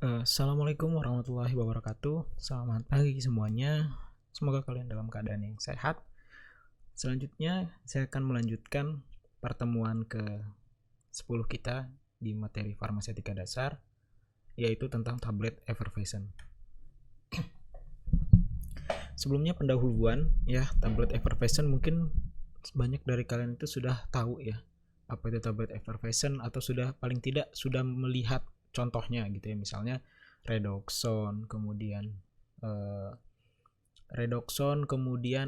Assalamualaikum warahmatullahi wabarakatuh. Selamat pagi semuanya. Semoga kalian dalam keadaan yang sehat. Selanjutnya saya akan melanjutkan pertemuan ke-10 kita di materi farmasetika dasar, yaitu tentang tablet effervescent. Sebelumnya pendahuluan ya, tablet effervescent mungkin banyak dari kalian itu sudah tahu ya apa itu tablet effervescent, atau sudah paling tidak sudah melihat contohnya gitu ya, misalnya redoxon, kemudian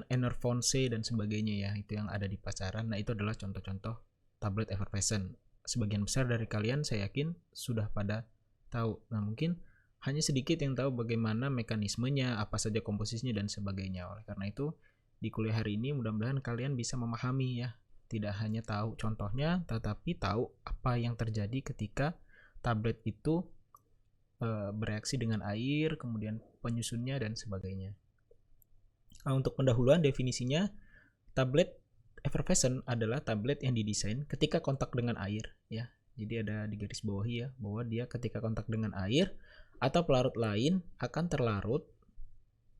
Enervon C dan sebagainya ya, itu yang ada di pasaran. Nah, itu adalah contoh-contoh tablet effervescent. Sebagian besar dari kalian saya yakin sudah pada tahu. Nah, mungkin hanya sedikit yang tahu bagaimana mekanismenya, apa saja komposisinya dan sebagainya. Oleh karena itu, di kuliah hari ini mudah-mudahan kalian bisa memahami ya, tidak hanya tahu contohnya, tetapi tahu apa yang terjadi ketika tablet itu bereaksi dengan air, kemudian penyusunnya dan sebagainya. Nah, untuk pendahuluan definisinya, tablet effervescent adalah tablet yang didesain ketika kontak dengan air ya. Jadi ada di garis bawahi ya, bahwa dia ketika kontak dengan air atau pelarut lain akan terlarut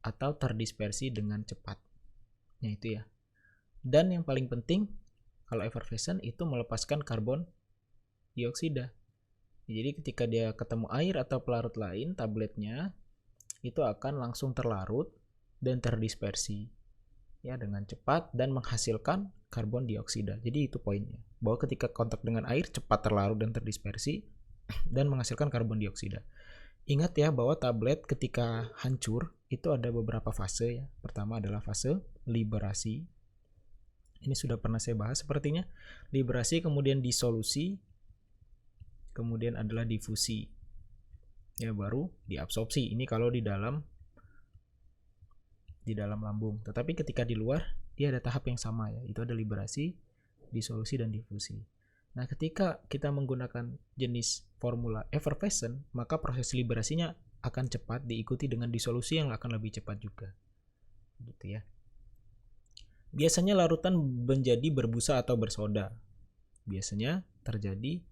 atau terdispersi dengan cepat. Ya itu ya. Dan yang paling penting, kalau effervescent itu melepaskan karbon dioksida. Jadi ketika dia ketemu air atau pelarut lain, tabletnya itu akan langsung terlarut dan terdispersi ya dengan cepat dan menghasilkan karbon dioksida. Jadi itu poinnya, bahwa ketika kontak dengan air cepat terlarut dan terdispersi dan menghasilkan karbon dioksida. Ingat ya bahwa tablet ketika hancur itu ada beberapa fase ya. Pertama adalah fase liberasi. Ini sudah pernah saya bahas sepertinya. Liberasi, kemudian disolusi, kemudian adalah difusi. Ya, baru diabsorpsi. Ini kalau di dalam lambung. Tetapi ketika di luar dia ada tahap yang sama ya. Itu ada liberasi, disolusi dan difusi. Nah, ketika kita menggunakan jenis formula effervescent, maka proses liberasinya akan cepat diikuti dengan disolusi yang akan lebih cepat juga. Gitu ya. Biasanya larutan menjadi berbusa atau bersoda. Biasanya terjadi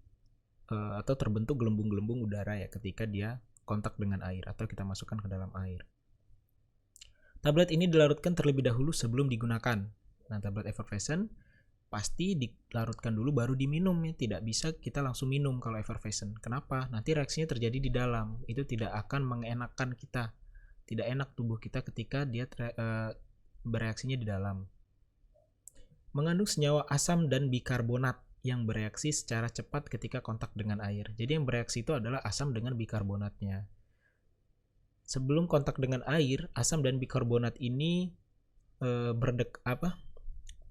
atau terbentuk gelembung-gelembung udara ya ketika dia kontak dengan air atau kita masukkan ke dalam air. Tablet ini dilarutkan terlebih dahulu sebelum digunakan. Nah, tablet effervescent pasti dilarutkan dulu baru diminum ya. Tidak bisa kita langsung minum kalau effervescent. Kenapa? Nanti reaksinya terjadi di dalam. Itu tidak akan mengenakan kita. Tidak enak tubuh kita ketika dia bereaksinya di dalam. Mengandung senyawa asam dan bikarbonat yang bereaksi secara cepat ketika kontak dengan air. Jadi yang bereaksi itu adalah asam dengan bikarbonatnya. Sebelum kontak dengan air, asam dan bikarbonat ini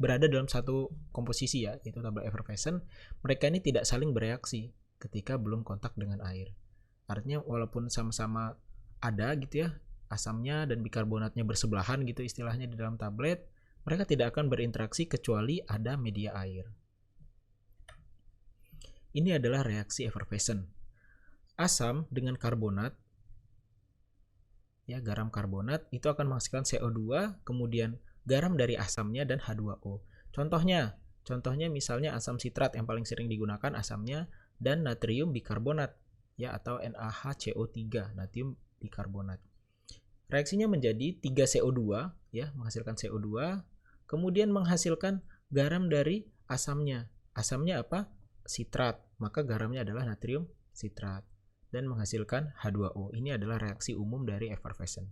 berada dalam satu komposisi ya, yaitu tablet effervescent. Mereka ini tidak saling bereaksi ketika belum kontak dengan air. Artinya walaupun sama-sama ada gitu ya, asamnya dan bikarbonatnya bersebelahan gitu istilahnya di dalam tablet, mereka tidak akan berinteraksi kecuali ada media air. Ini adalah reaksi effervescent. Asam dengan karbonat, ya garam karbonat, itu akan menghasilkan CO2, kemudian garam dari asamnya dan H2O. Contohnya misalnya asam sitrat yang paling sering digunakan asamnya, dan natrium bikarbonat ya, atau NaHCO3, natrium bikarbonat. Reaksinya menjadi 3CO2 ya, menghasilkan CO2, kemudian menghasilkan garam dari asamnya. Asamnya apa? Sitrat, maka garamnya adalah natrium sitrat dan menghasilkan H2O. Ini adalah reaksi umum dari effervescent.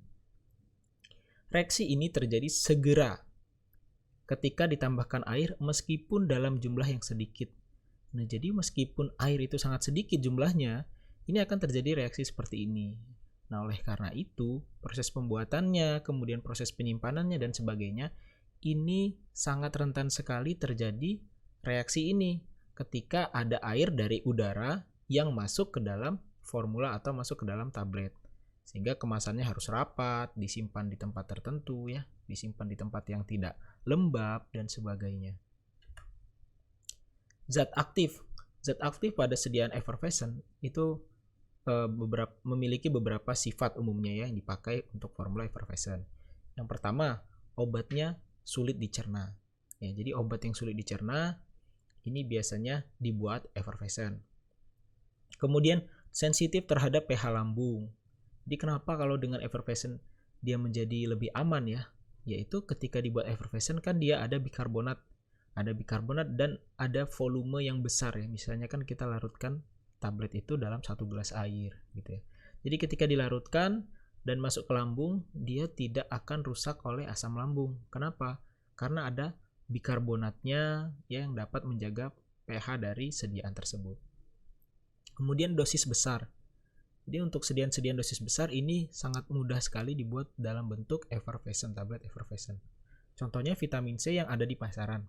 Reaksi ini terjadi segera ketika ditambahkan air meskipun dalam jumlah yang sedikit. Nah, jadi meskipun air itu sangat sedikit jumlahnya, ini akan terjadi reaksi seperti ini. Nah, oleh karena itu, proses pembuatannya, kemudian proses penyimpanannya dan sebagainya, ini sangat rentan sekali terjadi reaksi ini ketika ada air dari udara yang masuk ke dalam formula atau masuk ke dalam tablet. Sehingga kemasannya harus rapat, disimpan di tempat tertentu ya, disimpan di tempat yang tidak lembab dan sebagainya. Zat aktif pada sediaan effervescent itu memiliki beberapa sifat umumnya ya yang dipakai untuk formula effervescent. Yang pertama, obatnya sulit dicerna. Ya, jadi obat yang sulit dicerna ini biasanya dibuat effervescent. Kemudian sensitif terhadap pH lambung. Jadi kenapa kalau dengan effervescent dia menjadi lebih aman ya? Yaitu ketika dibuat effervescent kan dia ada bikarbonat. Ada bikarbonat dan ada volume yang besar ya. Misalnya kan kita larutkan tablet itu dalam 1 gelas air gitu ya. Jadi ketika dilarutkan dan masuk ke lambung, dia tidak akan rusak oleh asam lambung. Kenapa? Karena ada bikarbonatnya yang dapat menjaga pH dari sediaan tersebut. Kemudian dosis besar. Jadi untuk sediaan dosis besar ini sangat mudah sekali dibuat dalam bentuk effervescent, tablet effervescent. Contohnya vitamin C yang ada di pasaran.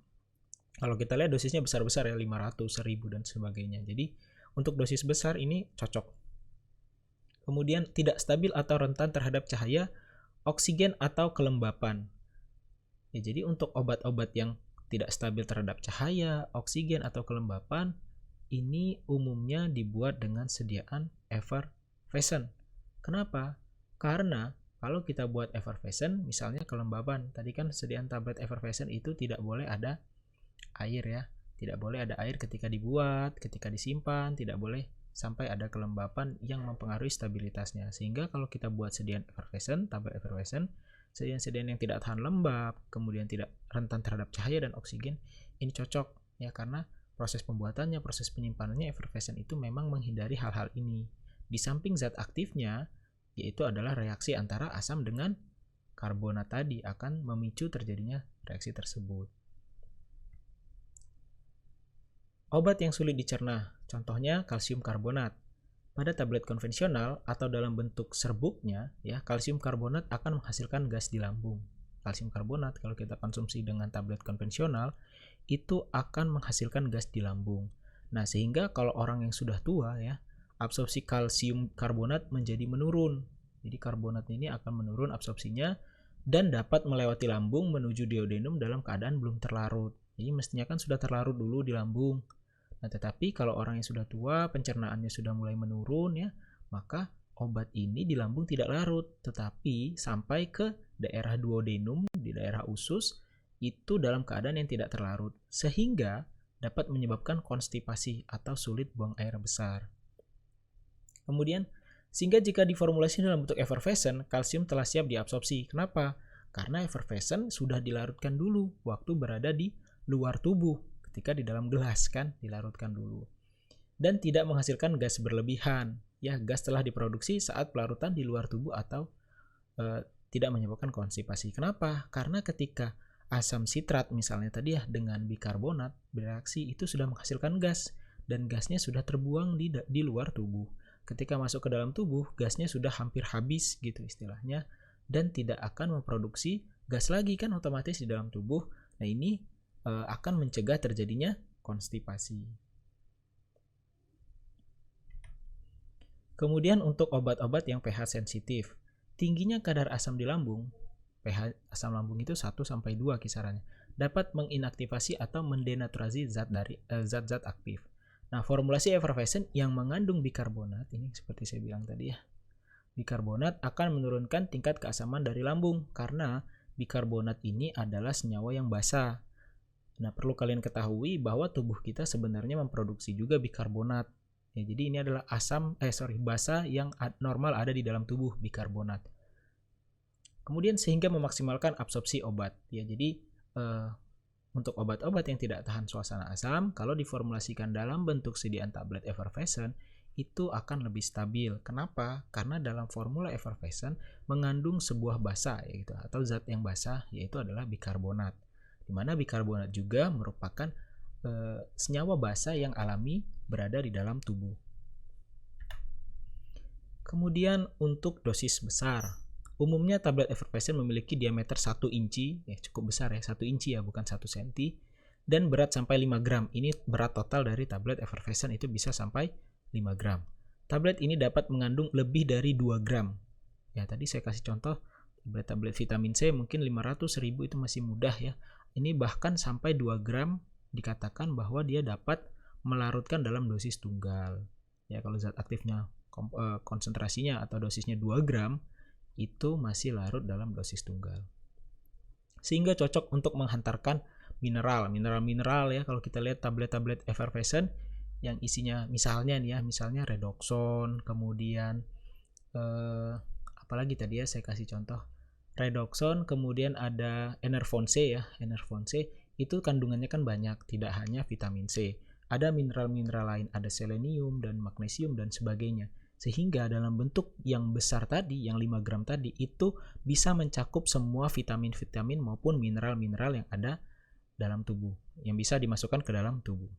Kalau kita lihat dosisnya besar-besar ya, 500, 1000 dan sebagainya. Jadi untuk dosis besar ini cocok. Kemudian tidak stabil atau rentan terhadap cahaya, oksigen atau kelembapan. Ya, jadi untuk obat-obat yang tidak stabil terhadap cahaya, oksigen atau kelembapan ini umumnya dibuat dengan sediaan effervescent. Kenapa? Karena kalau kita buat effervescent, misalnya kelembapan, tadi kan sediaan tablet effervescent itu tidak boleh ada air ya, tidak boleh ada air ketika dibuat, ketika disimpan, tidak boleh sampai ada kelembapan yang mempengaruhi stabilitasnya. Sehingga kalau kita buat sediaan effervescent, tablet effervescent, sediaan-sediaan yang tidak tahan lembab, kemudian tidak rentan terhadap cahaya dan oksigen, ini cocok ya, karena proses pembuatannya, proses penyimpanannya effervescent itu memang menghindari hal-hal ini. Di samping zat aktifnya, yaitu adalah reaksi antara asam dengan karbonat tadi akan memicu terjadinya reaksi tersebut. Obat yang sulit dicerna, contohnya kalsium karbonat. Pada tablet konvensional atau dalam bentuk serbuknya, ya, kalsium karbonat akan menghasilkan gas di lambung. Kalsium karbonat kalau kita konsumsi dengan tablet konvensional itu akan menghasilkan gas di lambung. Nah, sehingga kalau orang yang sudah tua ya, absorpsi kalsium karbonat menjadi menurun. Jadi karbonat ini akan menurun absorpsinya dan dapat melewati lambung menuju duodenum dalam keadaan belum terlarut. Jadi mestinya kan sudah terlarut dulu di lambung. Nah, tetapi kalau orang yang sudah tua, pencernaannya sudah mulai menurun ya, maka obat ini di lambung tidak larut, tetapi sampai ke daerah duodenum, di daerah usus, itu dalam keadaan yang tidak terlarut, sehingga dapat menyebabkan konstipasi atau sulit buang air besar. Kemudian, sehingga jika diformulasi dalam bentuk effervescent, kalsium telah siap diabsorpsi. Kenapa? Karena effervescent sudah dilarutkan dulu waktu berada di luar tubuh. Ketika di dalam gelas kan dilarutkan dulu dan tidak menghasilkan gas berlebihan ya, gas telah diproduksi saat pelarutan di luar tubuh atau tidak menyebabkan konstipasi. Kenapa? Karena ketika asam sitrat misalnya tadi ya dengan bikarbonat bereaksi itu sudah menghasilkan gas dan gasnya sudah terbuang di luar tubuh. Ketika masuk ke dalam tubuh gasnya sudah hampir habis gitu istilahnya dan tidak akan memproduksi gas lagi kan otomatis di dalam tubuh. Nah, ini akan mencegah terjadinya konstipasi. Kemudian untuk obat-obat yang pH sensitif, tingginya kadar asam di lambung, pH asam lambung itu 1-2 kisarannya, dapat menginaktivasi atau mendenaturasi zat-zat aktif. Nah, formulasi effervescent yang mengandung bikarbonat, ini seperti saya bilang tadi ya, bikarbonat akan menurunkan tingkat keasaman dari lambung karena bikarbonat ini adalah senyawa yang basa. Nah, perlu kalian ketahui bahwa tubuh kita sebenarnya memproduksi juga bikarbonat. Ya, jadi ini adalah basa yang normal ada di dalam tubuh, bikarbonat. Kemudian sehingga memaksimalkan absorpsi obat. Ya, jadi untuk obat-obat yang tidak tahan suasana asam, kalau diformulasikan dalam bentuk sediaan tablet effervescent, itu akan lebih stabil. Kenapa? Karena dalam formula effervescent mengandung sebuah basa yaitu atau zat yang basa yaitu adalah bikarbonat. Di mana bikarbonat juga merupakan senyawa basa yang alami berada di dalam tubuh. Kemudian untuk dosis besar, umumnya tablet effervescent memiliki diameter 1 inci, ya cukup besar ya, 1 inci ya bukan 1 cm, dan berat sampai 5 gram. Ini berat total dari tablet effervescent itu bisa sampai 5 gram. Tablet ini dapat mengandung lebih dari 2 gram. Ya tadi saya kasih contoh, tablet vitamin C mungkin 500.000 itu masih mudah ya. Ini bahkan sampai 2 gram dikatakan bahwa dia dapat melarutkan dalam dosis tunggal. Ya kalau zat aktifnya konsentrasinya atau dosisnya 2 gram itu masih larut dalam dosis tunggal. Sehingga cocok untuk menghantarkan mineral ya. Kalau kita lihat tablet-tablet effervescent yang isinya misalnya nih ya, misalnya redoxon, kemudian apalagi tadi ya saya kasih contoh redoxon, kemudian ada Enervon C ya. Enervon C itu kandungannya kan banyak, tidak hanya vitamin C. Ada mineral-mineral lain, ada selenium dan magnesium dan sebagainya. Sehingga dalam bentuk yang besar tadi, yang 5 gram tadi, itu bisa mencakup semua vitamin-vitamin maupun mineral-mineral yang ada dalam tubuh, yang bisa dimasukkan ke dalam tubuh.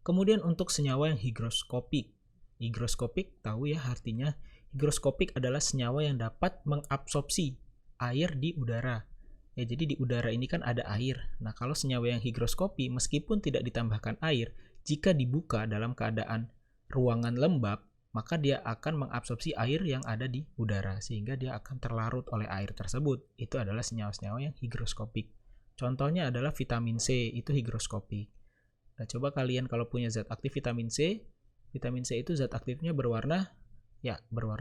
Kemudian untuk senyawa yang higroskopik. Higroskopik tahu ya artinya. Higroskopik adalah senyawa yang dapat mengabsorpsi air di udara. Ya, jadi di udara ini kan ada air. Nah, kalau senyawa yang higroskopi meskipun tidak ditambahkan air, jika dibuka dalam keadaan ruangan lembab, maka dia akan mengabsorpsi air yang ada di udara sehingga dia akan terlarut oleh air tersebut. Itu adalah senyawa-senyawa yang higroskopik. Contohnya adalah vitamin C, itu higroskopik. Nah, coba kalian kalau punya zat aktif vitamin C itu zat aktifnya berwarna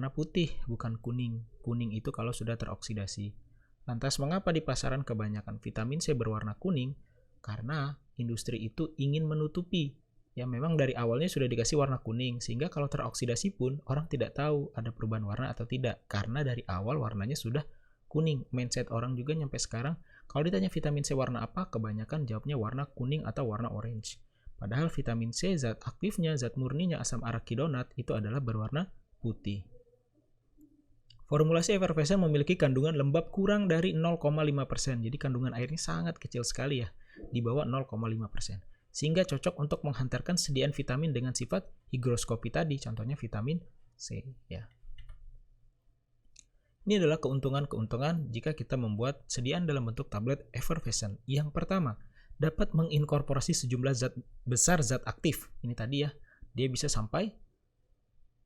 putih, bukan kuning. Kuning itu kalau sudah teroksidasi. Lantas mengapa di pasaran kebanyakan vitamin C berwarna kuning? Karena industri itu ingin menutupi. Ya memang dari awalnya sudah dikasih warna kuning, sehingga kalau teroksidasi pun orang tidak tahu ada perubahan warna atau tidak. Karena dari awal warnanya sudah kuning. Mindset orang juga nyampe sekarang, kalau ditanya vitamin C warna apa, kebanyakan jawabnya warna kuning atau warna orange. Padahal vitamin C, zat aktifnya, zat murninya asam arakidonat itu adalah berwarna putih. Formulasi effervescent memiliki kandungan lembab kurang dari 0,5%. Jadi kandungan airnya sangat kecil sekali ya, di bawah 0,5%. Sehingga cocok untuk menghantarkan sediaan vitamin dengan sifat higroskopi tadi, contohnya vitamin C ya. Ini adalah keuntungan-keuntungan jika kita membuat sediaan dalam bentuk tablet effervescent. Yang pertama, dapat menginkorporasi sejumlah besar zat aktif. Ini tadi ya, dia bisa sampai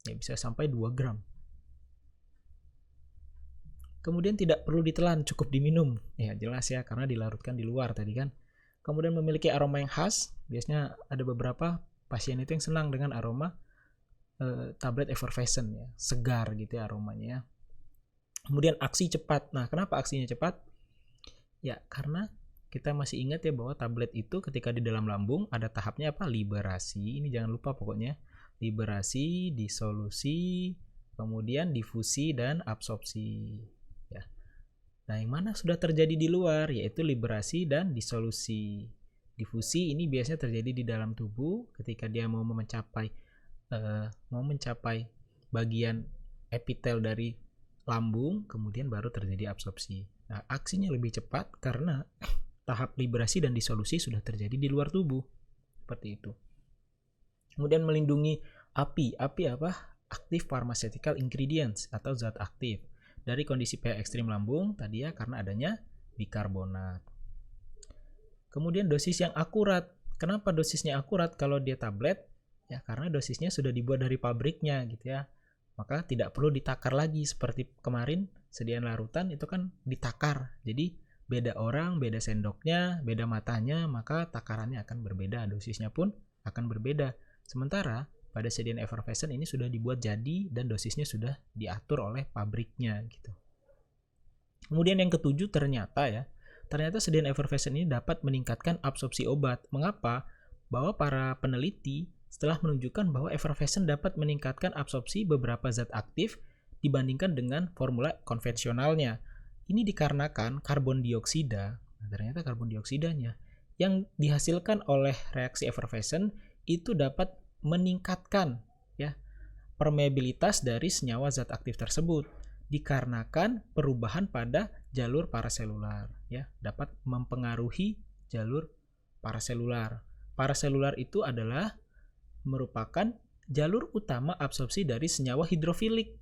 2 gram. Kemudian tidak perlu ditelan, cukup diminum. Ya jelas ya, karena dilarutkan di luar tadi kan. Kemudian memiliki aroma yang khas. Biasanya ada beberapa pasien itu yang senang dengan aroma tablet effervescent ya, segar gitu ya aromanya. Kemudian aksi cepat. Nah, kenapa aksinya cepat? Ya, karena kita masih ingat ya bahwa tablet itu ketika di dalam lambung ada tahapnya apa? Liberasi. Ini jangan lupa pokoknya. Liberasi, disolusi, kemudian difusi dan absorpsi. Ya. Nah, yang mana sudah terjadi di luar yaitu liberasi dan disolusi. Difusi ini biasanya terjadi di dalam tubuh ketika dia mau mencapai bagian epitel dari lambung, kemudian baru terjadi absorpsi. Nah, aksinya lebih cepat karena tahap liberasi dan disolusi sudah terjadi di luar tubuh. Seperti itu. Kemudian melindungi API. API apa? Active Pharmaceutical Ingredients atau zat aktif. Dari kondisi pH ekstrim lambung tadi ya karena adanya bikarbonat. Kemudian dosis yang akurat. Kenapa dosisnya akurat kalau dia tablet? Ya karena dosisnya sudah dibuat dari pabriknya gitu ya. Maka tidak perlu ditakar lagi seperti kemarin sediaan larutan itu kan ditakar. Jadi beda orang, beda sendoknya, beda matanya, maka takarannya akan berbeda, dosisnya pun akan berbeda. Sementara pada sediaan effervescent ini sudah dibuat jadi dan dosisnya sudah diatur oleh pabriknya gitu. Kemudian yang ketujuh ternyata sediaan effervescent ini dapat meningkatkan absorpsi obat. Mengapa? Bahwa para peneliti setelah menunjukkan bahwa effervescent dapat meningkatkan absorpsi beberapa zat aktif dibandingkan dengan formula konvensionalnya. Ini dikarenakan karbon dioksida, ternyata karbon dioksidanya yang dihasilkan oleh reaksi effervescent itu dapat meningkatkan ya permeabilitas dari senyawa zat aktif tersebut dikarenakan perubahan pada jalur paraselular ya, dapat mempengaruhi jalur paraselular. Paraselular itu adalah merupakan jalur utama absorpsi dari senyawa hidrofilik.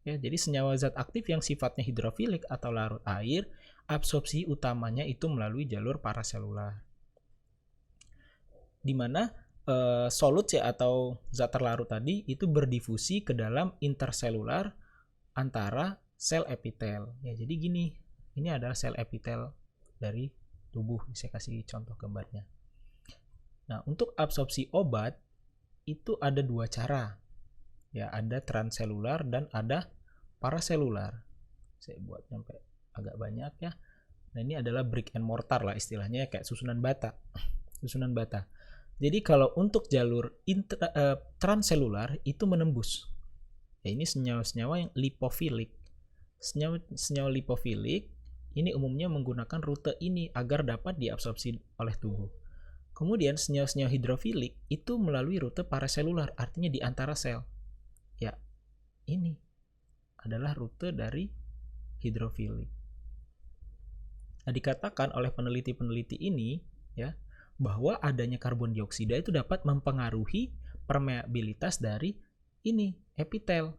Ya, jadi senyawa zat aktif yang sifatnya hidrofilik atau larut air, absorpsi utamanya itu melalui jalur paraselular. Di mana solut ya atau zat terlarut tadi itu berdifusi ke dalam interselular antara sel epitel. Ya, jadi gini, ini adalah sel epitel dari tubuh. Saya kasih contoh gambarnya. Nah, untuk absorpsi obat itu ada dua cara. Ya, ada transselular dan ada paraselular. Saya buat sampai agak banyak ya. Nah, ini adalah brick and mortar lah istilahnya kayak susunan bata. Susunan bata. Jadi kalau untuk jalur transselular itu menembus. Ya, ini senyawa-senyawa yang lipofilik. Senyawa lipofilik ini umumnya menggunakan rute ini agar dapat diabsorpsi oleh tubuh. Kemudian senyawa-senyawa hidrofilik itu melalui rute paraselular, artinya di antara sel. Ya, ini adalah rute dari hidrofilik. Nah, dikatakan oleh peneliti-peneliti ini ya bahwa adanya karbon dioksida itu dapat mempengaruhi permeabilitas dari ini epitel.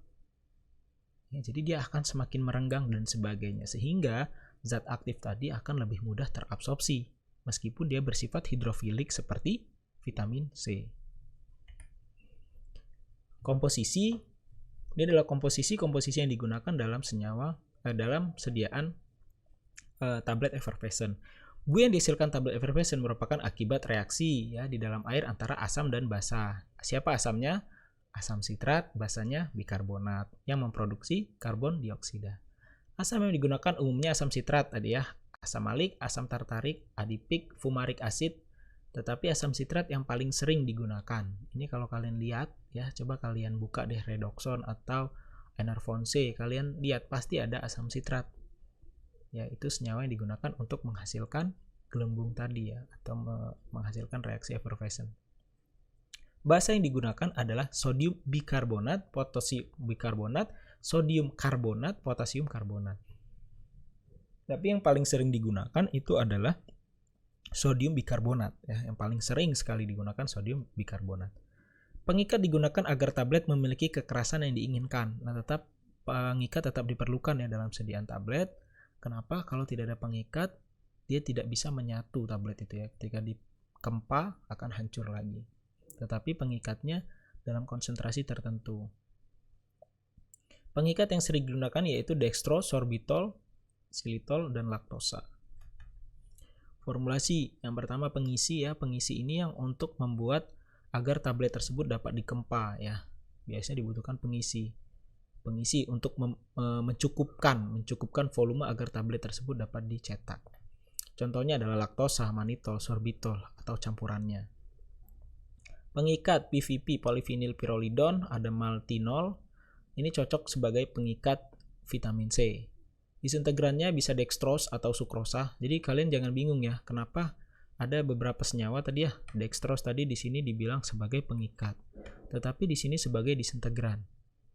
Ya, jadi dia akan semakin merenggang dan sebagainya, sehingga zat aktif tadi akan lebih mudah terabsorpsi meskipun dia bersifat hidrofilik seperti vitamin C. Komposisi ini adalah komposisi yang digunakan dalam dalam sediaan tablet effervescent. Bu yang dihasilkan tablet effervescent merupakan akibat reaksi ya di dalam air antara asam dan basa. Siapa asamnya? Asam sitrat, basanya bikarbonat yang memproduksi karbon dioksida. Asam yang digunakan umumnya asam sitrat tadi ya, asam malik, asam tartarik, adipik, fumaric acid. Tetapi asam sitrat yang paling sering digunakan. Ini kalau kalian lihat ya, coba kalian buka deh redoxon atau Enervon C, kalian lihat pasti ada asam sitrat. Ya, itu senyawa yang digunakan untuk menghasilkan gelembung tadi ya, atau menghasilkan reaksi effervescent. Basa yang digunakan adalah sodium bikarbonat, potasium bikarbonat, sodium karbonat, potasium karbonat. Tapi yang paling sering digunakan itu adalah sodium bikarbonat ya, yang paling sering sekali digunakan sodium bikarbonat. Pengikat digunakan agar tablet memiliki kekerasan yang diinginkan. Nah, pengikat tetap diperlukan ya dalam sediaan tablet. Kenapa? Kalau tidak ada pengikat, dia tidak bisa menyatu tablet itu ya. Ketika dikempa akan hancur lagi. Tetapi pengikatnya dalam konsentrasi tertentu. Pengikat yang sering digunakan yaitu dextrose, sorbitol, xylitol, dan laktosa. Formulasi yang pertama pengisi ya. Pengisi ini yang untuk membuat agar tablet tersebut dapat dikempa ya. Biasanya dibutuhkan pengisi untuk mencukupkan volume agar tablet tersebut dapat dicetak. Contohnya adalah laktosa, manitol, sorbitol atau campurannya. Pengikat PVP, polyvinyl pyrrolidone, ada maltinol. Ini cocok sebagai pengikat vitamin C. Disintegrannya bisa dextrose atau sukrosa. Jadi kalian jangan bingung ya, kenapa ada beberapa senyawa tadi ya, dextrose tadi di sini dibilang sebagai pengikat, tetapi di sini sebagai disintegran.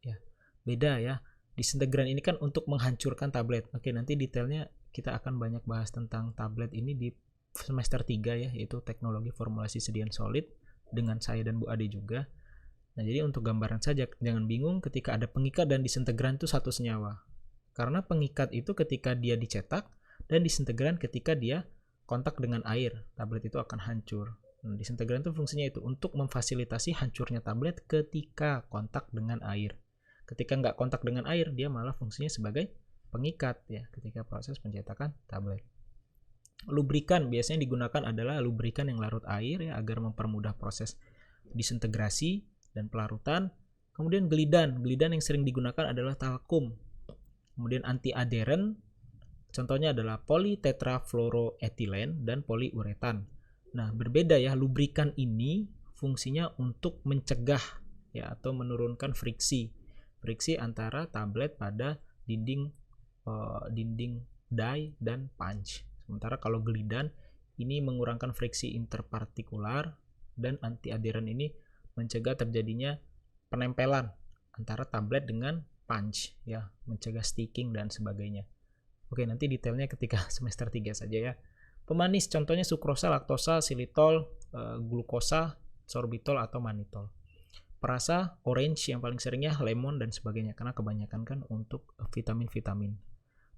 Ya. Beda ya. Disintegran ini kan untuk menghancurkan tablet. Oke, nanti detailnya kita akan banyak bahas tentang tablet ini di semester 3 ya, yaitu teknologi formulasi sediaan solid dengan saya dan Bu Ade juga. Nah, jadi untuk gambaran saja, jangan bingung ketika ada pengikat dan disintegran itu satu senyawa. Karena pengikat itu ketika dia dicetak dan disintegran ketika dia kontak dengan air, tablet itu akan hancur. Nah, disintegran itu fungsinya itu untuk memfasilitasi hancurnya tablet ketika kontak dengan air. Ketika nggak kontak dengan air, dia malah fungsinya sebagai pengikat ya ketika proses pencetakan tablet. Lubrikan biasanya digunakan adalah lubrikan yang larut air ya agar mempermudah proses disintegrasi dan pelarutan. Kemudian gelidan yang sering digunakan adalah talkum. Kemudian anti-adheren, contohnya adalah politetrafluoroetilen dan poliuretan. Nah, berbeda ya, lubrikan ini fungsinya untuk mencegah ya atau menurunkan friksi antara tablet pada dinding die dan punch. Sementara kalau gelidan ini mengurangkan friksi interpartikular dan anti-adheren ini mencegah terjadinya penempelan antara tablet dengan punch ya, mencegah sticking dan sebagainya. Oke, nanti detailnya ketika semester 3 saja ya. Pemanis contohnya sukrosa, laktosa, xylitol, glukosa, sorbitol atau manitol. Perasa orange yang paling seringnya lemon dan sebagainya karena kebanyakan kan untuk vitamin-vitamin.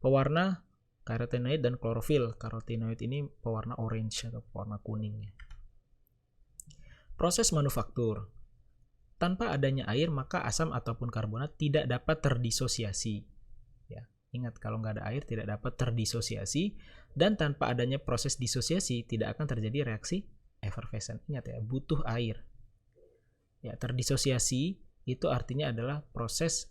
Pewarna karotenoid dan klorofil. Karotenoid ini pewarna orange atau pewarna kuning. Proses manufaktur. Tanpa adanya air maka asam ataupun karbonat tidak dapat terdisosiasi. Ya, ingat kalau nggak ada air tidak dapat terdisosiasi dan tanpa adanya proses disosiasi tidak akan terjadi reaksi effervescent. Ingat ya, butuh air. Ya, terdisosiasi itu artinya adalah proses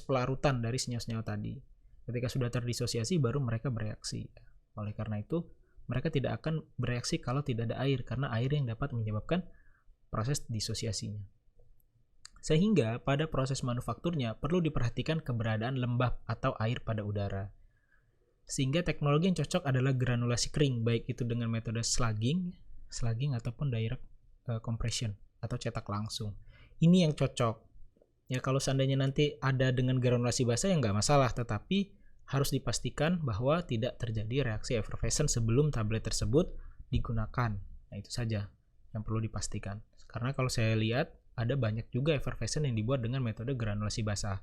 pelarutan dari senyawa-senyawa tadi. Ketika sudah terdisosiasi baru mereka bereaksi. Oleh karena itu Mereka tidak akan bereaksi kalau tidak ada air, karena air yang dapat menyebabkan proses disosiasinya. Sehingga pada proses manufakturnya perlu diperhatikan keberadaan lembab atau air pada udara. Sehingga teknologi yang cocok adalah granulasi kering, baik itu dengan metode slugging ataupun direct compression atau cetak langsung. Ini yang cocok. Ya, kalau seandainya nanti ada dengan granulasi basah ya nggak masalah, tetapi harus dipastikan bahwa tidak terjadi reaksi effervescent sebelum tablet tersebut digunakan. Nah, itu saja yang perlu dipastikan. Karena kalau saya lihat ada banyak juga effervescent yang dibuat dengan metode granulasi basah.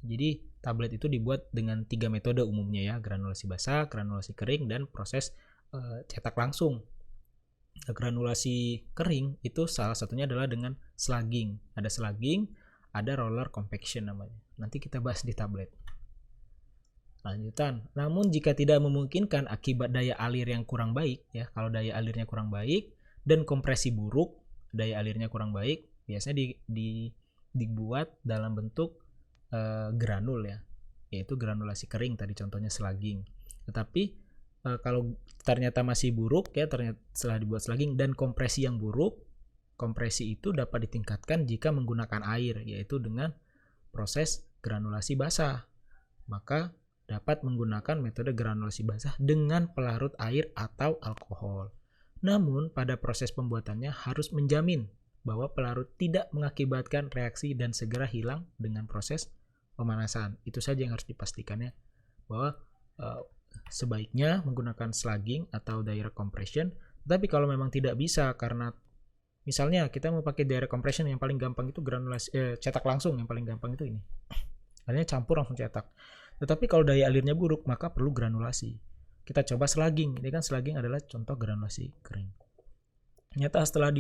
Jadi tablet itu dibuat dengan 3 metode umumnya ya, granulasi basah, granulasi kering, dan proses cetak langsung. Granulasi kering itu salah satunya adalah dengan slugging. Ada slugging, ada roller compaction namanya. Nanti kita bahas di tablet. Lanjutan, namun jika tidak memungkinkan akibat daya alir yang kurang baik ya, kalau daya alirnya kurang baik dan kompresi buruk, daya alirnya kurang baik, biasanya dibuat dalam bentuk granul ya, yaitu granulasi kering tadi contohnya slugging. Tetapi kalau ternyata masih buruk ya, ternyata setelah dibuat slugging dan kompresi yang buruk, kompresi itu dapat ditingkatkan jika menggunakan air, yaitu dengan proses granulasi basah. Maka dapat menggunakan metode granulasi basah dengan pelarut air atau alkohol. Namun pada proses pembuatannya harus menjamin bahwa pelarut tidak mengakibatkan reaksi dan segera hilang dengan proses pemanasan. Itu saja yang harus dipastikannya, bahwa sebaiknya menggunakan slugging atau direct compression. Tapi kalau memang tidak bisa, karena misalnya kita mau pakai direct compression, yang paling gampang itu granulasi cetak langsung, yang paling gampang itu ini. Artinya campur langsung cetak. Tetapi kalau daya alirnya buruk, maka perlu granulasi. Kita coba slugging. Ini kan slugging adalah contoh granulasi kering. Ternyata setelah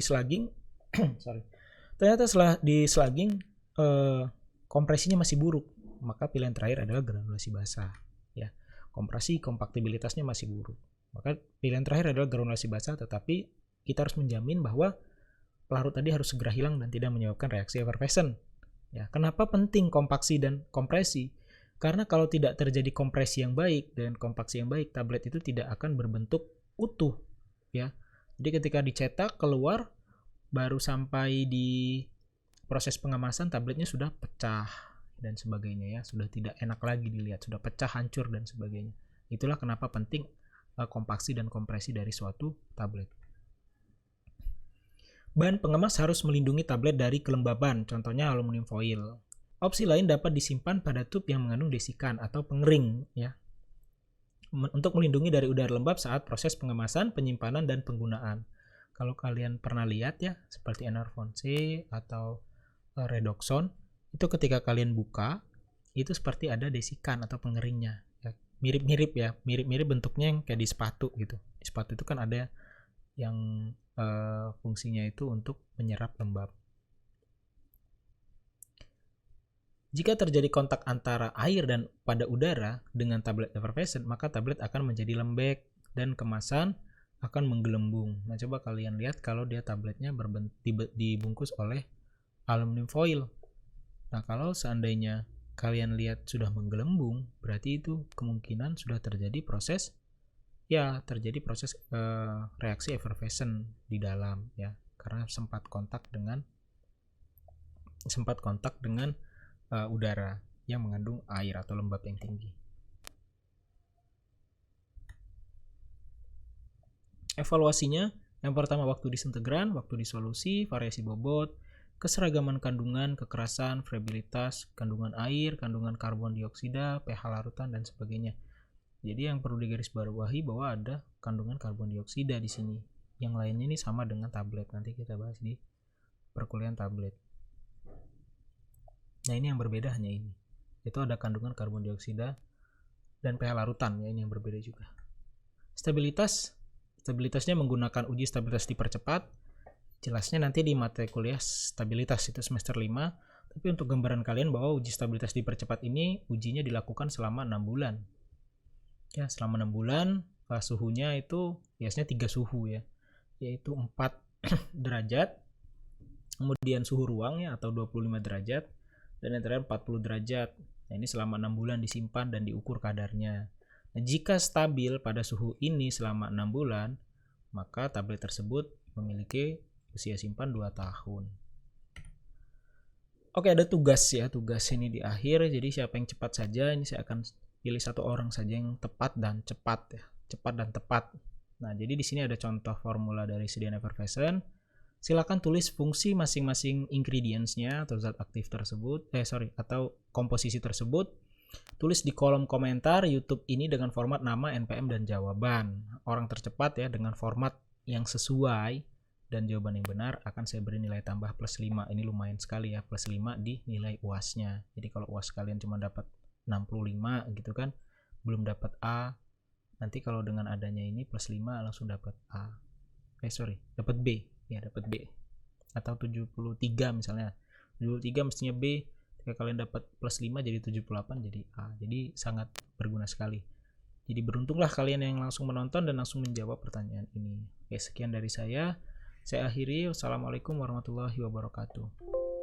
di slugging kompresinya masih buruk, maka pilihan terakhir adalah granulasi basah ya. Kompresi kompaktibilitasnya masih buruk, maka pilihan terakhir adalah granulasi basah, tetapi kita harus menjamin bahwa pelarut tadi harus segera hilang dan tidak menyebabkan reaksi effervescent ya. Kenapa penting kompaksi dan kompresi? Karena kalau tidak terjadi kompresi yang baik dan kompaksi yang baik, tablet itu tidak akan berbentuk utuh ya. Jadi ketika dicetak keluar, baru sampai di proses pengemasan tabletnya sudah pecah dan sebagainya ya, sudah tidak enak lagi dilihat, sudah pecah, hancur dan sebagainya. Itulah kenapa penting kompaksi dan kompresi dari suatu tablet. Bahan pengemas harus melindungi tablet dari kelembaban, contohnya aluminium foil. Opsi lain dapat disimpan pada tube yang mengandung desikan atau pengering ya, untuk melindungi dari udara lembab saat proses pengemasan, penyimpanan, dan penggunaan. Kalau kalian pernah lihat ya, seperti Enervon C atau Redoxon, itu ketika kalian buka itu seperti ada desikan atau pengeringnya ya. Mirip-mirip bentuknya yang kayak di sepatu gitu. Di sepatu itu kan ada yang fungsinya itu untuk menyerap lembab. Jika terjadi kontak antara air dan pada udara dengan tablet effervescent, maka tablet akan menjadi lembek dan kemasan akan menggelembung. Nah, coba kalian lihat kalau dia tabletnya dibungkus oleh aluminium foil. Nah, kalau seandainya kalian lihat sudah menggelembung, berarti itu kemungkinan sudah terjadi proses reaksi effervescent di dalam ya, karena sempat kontak dengan udara yang mengandung air atau lembab yang tinggi. Evaluasinya, yang pertama waktu disintegran, waktu disolusi, variasi bobot, keseragaman kandungan, kekerasan, friabilitas, kandungan air, kandungan karbon dioksida, pH larutan, dan sebagainya. Jadi yang perlu digarisbawahi bahwa ada kandungan karbon dioksida di sini. Yang lainnya ini sama dengan tablet. Nanti kita bahas di perkuliahan tablet. Nah, ini yang berbeda hanya ini. Itu ada kandungan karbon dioksida dan pH larutan ya, ini yang berbeda juga. Stabilitasnya menggunakan uji stabilitas dipercepat. Jelasnya nanti di materi kuliah stabilitas itu semester 5. Tapi untuk gambaran kalian bahwa uji stabilitas dipercepat ini ujinya dilakukan selama 6 bulan. Ya, selama 6 bulan suhunya itu biasanya 3 suhu ya. Yaitu 4 derajat. Kemudian suhu ruang ya atau 25 derajat dan yang terakhir 40 derajat. Nah, ini selama 6 bulan disimpan dan diukur kadarnya. Nah, jika stabil pada suhu ini selama 6 bulan, maka tablet tersebut memiliki usia simpan 2 tahun. Oke, ada tugas ya. Tugas ini di akhir. Jadi siapa yang cepat saja, ini saya akan pilih satu orang saja yang tepat dan cepat ya. Cepat dan tepat. Nah, jadi di sini ada contoh formula dari sediaan effervescent. Silakan tulis fungsi masing-masing ingredients-nya atau zat aktif tersebut, atau komposisi tersebut. Tulis di kolom komentar YouTube ini dengan format nama, NPM, dan jawaban. Orang tercepat ya dengan format yang sesuai dan jawaban yang benar akan saya beri nilai tambah plus 5. Ini lumayan sekali ya, plus 5 di nilai UAS-nya. Jadi kalau UAS kalian cuma dapat 65 gitu kan, belum dapat A. Nanti kalau dengan adanya ini plus 5 langsung dapat A. Dapat B. Ya, dapat B. Atau 73 misalnya. 73 mestinya B. Ketika kalian dapat plus 5 jadi 78 jadi A. Jadi sangat berguna sekali. Jadi beruntunglah kalian yang langsung menonton dan langsung menjawab pertanyaan ini. Oke, sekian dari saya. Saya akhiri. Wassalamualaikum warahmatullahi wabarakatuh.